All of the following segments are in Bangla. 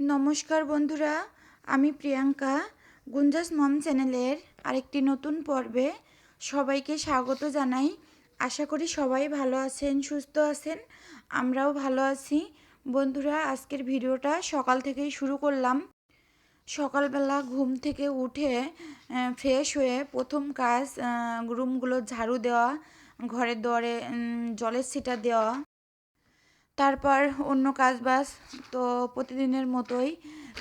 নমস্কার বন্ধুরা, আমি প্রিয়াঙ্কা গুঞ্জাস মম চ্যানেলের আরেকটি নতুন পর্বে সবাইকে স্বাগত জানাই। আশা করি সবাই ভালো আছেন, সুস্থ আছেন, আমরাও ভালো আছি। বন্ধুরা, আজকের ভিডিওটা সকাল থেকেই শুরু করলাম। সকালবেলা ঘুম থেকে উঠে ফ্রেশ হয়ে প্রথম কাজ রুমগুলো ঝাড়ু দেওয়া, ঘরের দুয়ারে জলের ছিটা দেওয়া, তারপর অন্য কাজ বাজ। তো প্রতিদিনের মতোই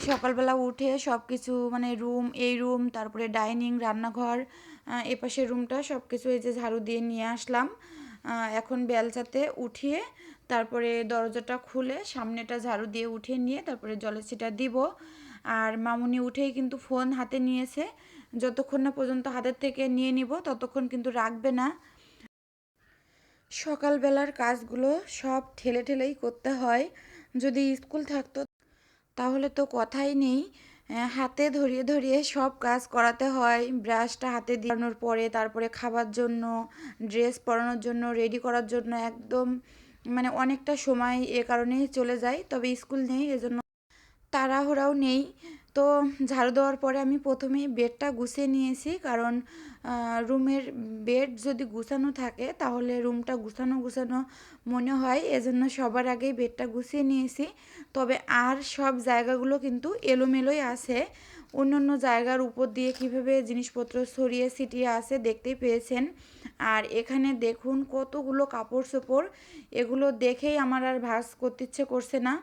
সকালবেলা উঠে সব কিছু মানে এই রুম তারপরে ডাইনিং রান্নাঘর এপাশের রুমটা সব কিছু এই যে ঝাড়ু দিয়ে নিয়ে আসলাম। এখন বেলচাতে উঠিয়ে তারপরে দরজাটা খুলে সামনেটা ঝাড়ু দিয়ে উঠিয়ে নিয়ে তারপরে জলের ছিটা দিব। আর মামুনি উঠেই কিন্তু ফোন হাতে নিয়েছে, যতক্ষণ না পর্যন্ত হাতের থেকে নিয়ে নিব ততক্ষণ কিন্তু রাখবে না। সকালবেলার কাজগুলো সব ঠেলে ঠেলেই করতে হয়। যদি স্কুল থাকতো তাহলে তো কথাই নেই, হাতে ধরিয়ে ধরিয়ে সব কাজ করাতে হয়। ব্রাশটা হাতে দিয়ানোর পরে তারপরে খাবার জন্য, ড্রেস পরানোর জন্য, রেডি করার জন্য একদম মানে অনেকটা সময় এ কারণেই চলে যায়। তবে স্কুল নেই এজন্য তাড়াহুড়াও নেই। তো ঝাড়ু দেওয়ার পরে আমি প্রথমেই বেডটা গুছিয়ে নিয়েছি, কারণ রুমের বেড যদি গুছানো থাকে তাহলে রুমটা গুছানো গুছানো মনে হয়, এজন্য সবার আগেই বেডটা গুছিয়ে নিয়েছি। তবে আর সব জায়গাগুলো কিন্তু এলোমেলোই আছে। অন্য অন্য জায়গার উপর দিয়ে কীভাবে জিনিসপত্র ছড়িয়ে ছিটিয়ে আছে দেখতেই পেয়েছেন। আর এখানে দেখুন কতগুলো কাপড় চোপড়, এগুলো দেখেই আমার আর ভাঁজ করতে ইচ্ছে করছে না।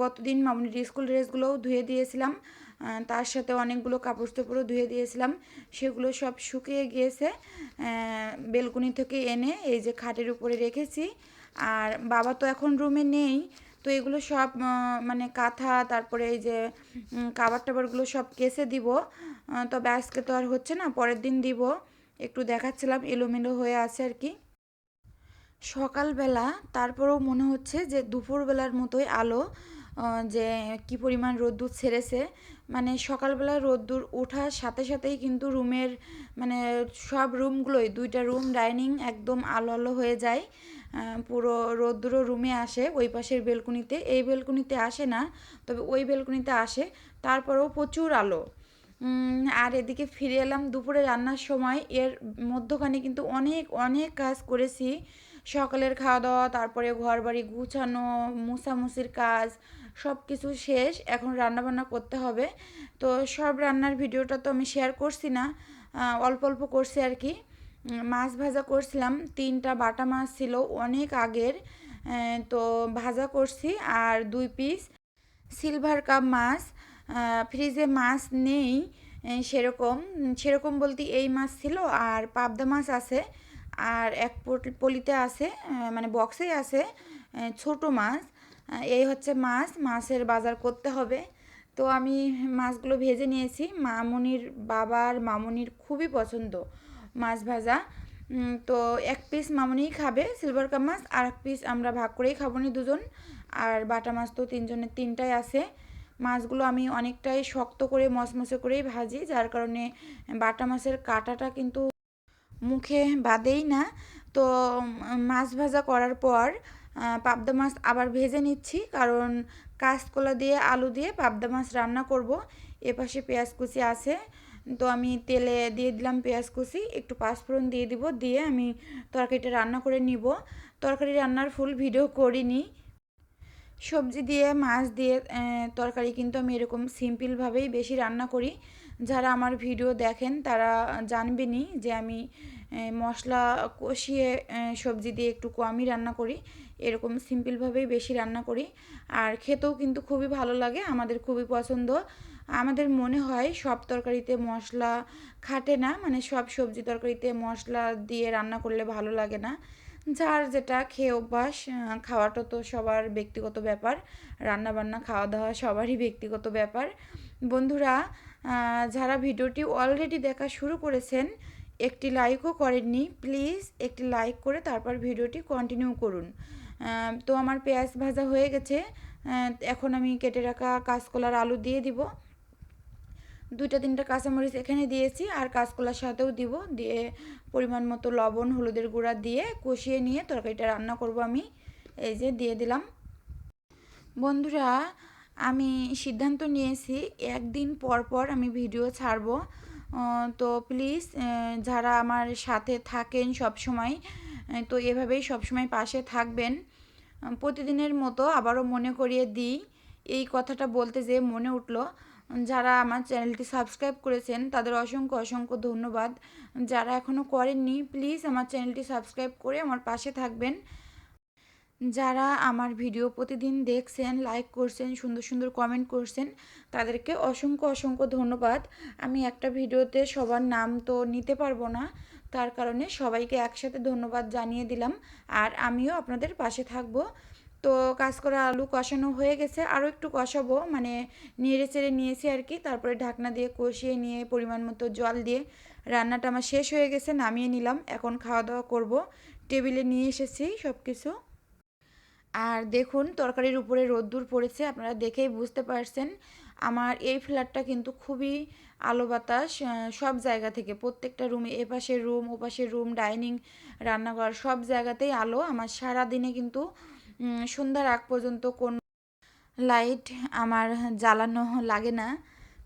গতদিন মামুনির স্কুল ড্রেসগুলোও ধুয়ে দিয়েছিলাম, তার সাথে অনেকগুলো কাপড় চোপড়ও ধুয়ে দিয়েছিলাম, সেগুলো সব শুকিয়ে গিয়েছে। বেলকনি থেকে এনে এই যে খাটের উপরে রেখেছি। আর বাবা তো এখন রুমে নেই, তো এগুলো সব মানে কাঁথা তারপরে এই যে কাবার টাবারগুলো সব কেসে দিব। তবে আজকে তো আর হচ্ছে না, পরের দিন দিব। একটু দেখাচ্ছিলাম এলোমেলো হয়ে আছে আর কি সকালবেলা। তারপরেও মনে হচ্ছে যে দুপুরবেলার মতোই আলো, যে কি পরিমাণ রোদ্দুর ছেড়েছে। মানে সকালবেলা রোদ্দুর ওঠার সাথে সাথেই কিন্তু রুমের মানে সব রুমগুলোই, দুইটা রুম ডাইনিং একদম আলো আলো হয়ে যায়। পুরো রোদ্দুরও রুমে আসে, ওই পাশের বেলকুনিতে, এই বেলকুনিতে আসে না, তবে ওই বেলকুনিতে আসে। তারপরেও প্রচুর আলো। আর এদিকে ফিরে এলাম দুপুরে রান্নার সময়। এর মধ্যখানে কিন্তু অনেক অনেক কাজ করেছি। সকালের খাওয়া দাওয়া, তারপরে ঘর বাড়ি গুছানো, মুছামুছির কাজ সব কিছু শেষ। এখন রান্নাবান্না করতে হবে। তো সব রান্নার ভিডিওটা তো আমি শেয়ার করছি না, অল্প অল্প করছি আর কি। মাছ ভাজা করছিলাম, 3টা বাটা মাছ ছিল অনেক আগের, তো ভাজা করছি। আর 2 পিস সিলভার কাপ মাছ, ফ্রিজে মাছ নেই সেরকম সেরকম বলতে এই মাছ ছিল, আর পাবদা মাছ আছে, আর এক পলিতে আছে, মানে বক্সেই আছে ছোট মাছ। এই হচ্ছে মাছের বাজার করতে হবে। তো আমি মাছগুলো ভেজে নিয়েছি। বাবার মামুনির খুবই পছন্দ মাছ ভাজা। তো 1 পিস মামুনিই খাবে সিলভার কাপ মাছ, আর 1 পিস আমরা ভাগ করেই খাবো নি দুজন। আর বাটা মাছ তো তিনজনের 3টাই আছে। মাছগুলো আমি অনেকটাই শক্ত করে মচমচে করেই ভাজি, যার কারণে বাটা মাছের কাঁটাটা কিন্তু মুখে বাদেই না। তো মাছ ভাজা করার পর পাবদা মাছ আবার ভেজে নিচ্ছি, কারণ কাঁচকলা দিয়ে আলু দিয়ে পাবদা মাছ রান্না করব। এপাশে পেঁয়াজ কুচি আছে, তো আমি তেলে দিয়ে দিলাম পেঁয়াজ কুচি, একটু পাঁচফোড়ন দিয়ে দিব, দিয়ে আমি তরকারিটা রান্না করে নিব। তরকারি রান্নার ফুল ভিডিও করিনি। সবজি দিয়ে মাছ দিয়ে তরকারি কিন্তু আমি এরকম সিম্পলভাবেই বেশি রান্না করি। যারা আমার ভিডিও দেখেন তারা জানবেনই যে আমি মশলা কষিয়ে সবজি দিয়ে একটু কমই রান্না করি, এরকম সিম্পলভাবেই বেশি রান্না করি। আর খেতেও কিন্তু খুবই ভালো লাগে, আমাদের খুবই পছন্দ। আমাদের মনে হয় সব তরকারিতে মশলা খাটে না, মানে সব সবজি তরকারিতে মশলা দিয়ে রান্না করলে ভালো লাগে না। যার যেটা খেয়ে অভ্যাস, খাওয়াটা তো সবার ব্যক্তিগত ব্যাপার, রান্নাবান্না খাওয়া দাওয়া সবারই ব্যক্তিগত ব্যাপার। বন্ধুরা, যারা ভিডিওটি অলরেডি দেখা শুরু করেছেন, একটি লাইকও করেননি, প্লিজ একটি লাইক করে তারপর ভিডিওটি কন্টিনিউ করুন। তো আমার পেঁয়াজ ভাজা হয়ে গেছে, এখন আমি কেটে রাখা কাঁচকলার আলু দিয়ে দিব। 2-3টা কাঁচামরিচ এখানে দিয়েছি, আর কাঁচকলার সাথেও দিব, দিয়ে পরিমাণ মতো লবণ হলুদের গুঁড়া দিয়ে কষিয়ে নিয়ে তরকারিটা রান্না করব আমি। এই যে দিয়ে দিলাম। বন্ধুরা, আমি সিদ্ধান্ত নিয়েছি একদিন পর পর আমি ভিডিও ছাড়বো। তো প্লিজ যারা আমার সাথে থাকেন সব সময়, তো এভাবেই সবসময় পাশে থাকবেন। প্রতিদিনের মতো আবারও মনে করিয়ে দিই, এই কথাটা বলতে যেয়ে মনে উঠলো, যারা আমার চ্যানেলটি সাবস্ক্রাইব করেছেন তাদের অসংখ্য অসংখ্য ধন্যবাদ। যারা এখনও করেননি প্লিজ আমার চ্যানেলটি সাবস্ক্রাইব করে আমার পাশে থাকবেন। যারা আমার ভিডিও প্রতিদিন দেখছেন, লাইক করছেন, সুন্দর সুন্দর কমেন্ট করছেন, তাদেরকে অসংখ্য অসংখ্য ধন্যবাদ। আমি একটা ভিডিওতে সবার নাম তো নিতে পারবো না, তার কারণে সবাইকে একসাথে ধন্যবাদ জানিয়ে দিলাম। আর আমিও আপনাদের পাশে থাকব। তো কাজ করা আলু কষানো হয়ে গেছে, আরও একটু কষাবো, মানে নেড়ে চেড়ে নিয়েছি আর কি। তারপরে ঢাকনা দিয়ে কষিয়ে নিয়ে পরিমাণ মতো জল দিয়ে রান্নাটা আমার শেষ হয়ে গেছে, নামিয়ে নিলাম। এখন খাওয়া দাওয়া করব। টেবিলে নিয়ে এসেছি সব কিছু। আর দেখুন তরকারির উপরে রোদ্দুর পড়েছে, আপনারা দেখেই বুঝতে পারছেন। আমার এই ফ্ল্যাটটা কিন্তু খুবই আলো বাতাস সব জায়গা থেকে, প্রত্যেকটা রুমে, এপাশের রুম, ওপাশের রুম, ডাইনিং, রান্নাঘর, সব জায়গাতেই আলো। আমার সারা দিনে কিন্তু সন্ধ্যার আগ পর্যন্ত কোন লাইট আমার জ্বালানো লাগে না।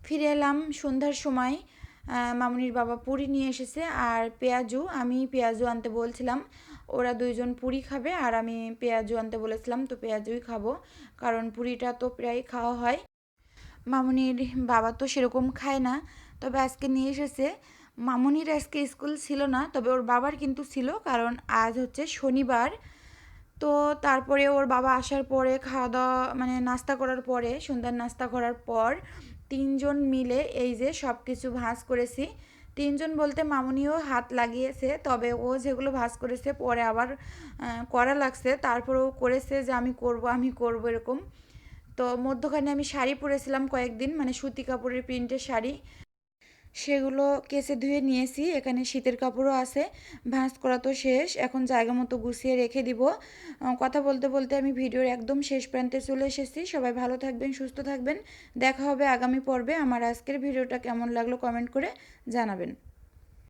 ফিরে এলাম সন্ধ্যার সময়। মামুনির বাবা পুরি নিয়ে এসেছে আর পেঁয়াজু, আমি পেঁয়াজু আনতে বলছিলাম, ওরা দুইজন পুরি খাবে আর আমি পেঁয়াজু আনতে বলেছিলাম, তো পেঁয়াজুই খাবো, কারণ পুরিটা তো প্রায় খাওয়া হয়। মামুনির বাবা তো সেরকম খায় না, তবে আজকে নিয়ে এসেছে। মামুনির আজকে স্কুল ছিল না, তবে ওর বাবার কিন্তু ছিল, কারণ আজ হচ্ছে শনিবার। তো তারপরে ওর বাবা আসার পরে খাওয়া দাওয়া, মানে নাস্তা করার পরে, সন্ধ্যার নাস্তা করার পর তিনজন মিলে এই যে সব কিছু ভাঁজ করেছি। তিনজন বলতে মামুনিও হাত লাগিয়েছে, তবে ও যেগুলো ভাঁজ করেছে পরে আবার করা লাগছে, তারপরেও করেছে যে আমি করব আমি করব এরকম। তো মধ্যখানে আমি শাড়ি পরেছিলাম কয়েকদিন, মানে সুতি কাপড়ের প্রিন্টের শাড়ি, সেগুলো কেচে ধুয়ে নিয়েছি। এখানে শীতের কাপড়ও আছে। ভাঁজ করা তো শেষ, এখন জায়গা মতো গুছিয়ে রেখে দিব। কথা বলতে বলতে আমি ভিডিওর একদম শেষ প্রান্তে চলে এসেছি। সবাই ভালো থাকবেন, সুস্থ থাকবেন। দেখা হবে আগামী পর্বে। আমার আজকের ভিডিওটা কেমন লাগলো কমেন্ট করে জানাবেন।